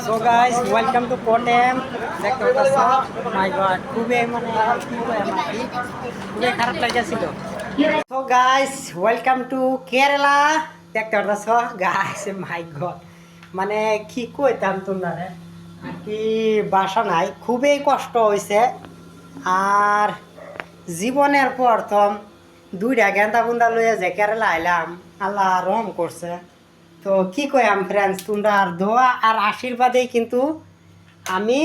So guys welcome to Kottayam. দেখতে পাচ্ছ my god খুবই মানে খুবই খারাপ লাগছিল। So guys welcome to Kerala. দেখতে পাচ্ছ গাইস মাই গড মানে কি কইতাম তোমরা আর কি বাসা নাই, খুবই কষ্ট হয়েছে। আর জীবনের প্রথম দুইটা গেন্দা বুন্দা লইয়া যে কেরালা আইলাম, আল্লাহ রহম করছে। তো কি কইম ফ্রেন্ডস, তোমরা আর দোয়া আর আশীর্বাদেই কিন্তু আমি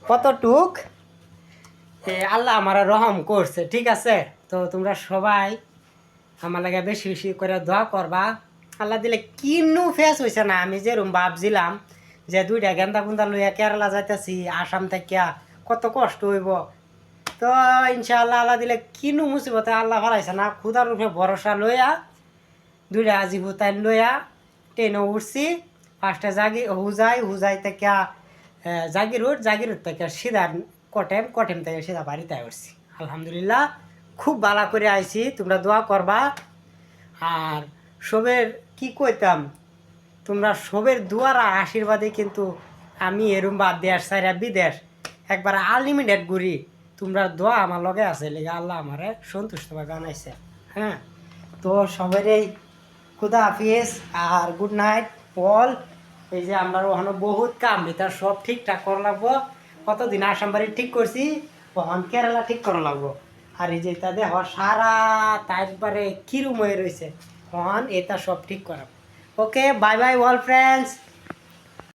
কতটুক আল্লাহ আমার রহম করছে, ঠিক আছে। তো তোমরা সবাই আমার লাগে বেশি বেশি করে দোয়া করবা। আল্লাহ দিলে কিন্নু ফেস হয়েছে না, আমি যেরকম ভাবছিলাম যে দুইটা গেন্দা গুন্দা লইয়া কেরালা যাইতেছি আসাম থেকে কত কষ্ট হইব। তো ইনশাআল্লাহ আল্লাহ দিলে কিনু মুসিবতে আল্লাহ ফলাইছে না, খুদার রূপে ভরসা লইয়া দুইটা জীবতাই লইয়া ট্রেনে উঠছি। ফার্স্টে হুজাই থেকে জাগিরোড থেকে সিধা কটেম থেকে সিধা বাড়িতে উঠছি। আলহামদুলিল্লাহ খুব ভালো করে আইছি, তোমরা দোয়া করবা। আর সবের কি কইতাম, তোমরা সবের দুয়ার আর আশীর্বাদে কিন্তু আমি এরম বাদ দেশ সাইরা বিদেশ একবার আনলিমিটেড ঘুরি। তোমরা দোয়া আমার লগে আছে, লেগে আল্লাহ আমারে সন্তুষ্টভাবে বানাইছে। হ্যাঁ, তো সবারই খুদা হাফিজ আর গুড নাইট অল। এই যে আমরা ওখানে বহুত কাম এটা সব ঠিকঠাক করা লাগবো। কতদিন আসাম বাড়ি ঠিক করছি, ওখান কেরালা ঠিক করা লাগবো। আর এই যে এটা দেখ সারা তারপরে কিরম হয়ে রয়েছে, ওখান এটা সব ঠিক করা। Okay bye bye all friends.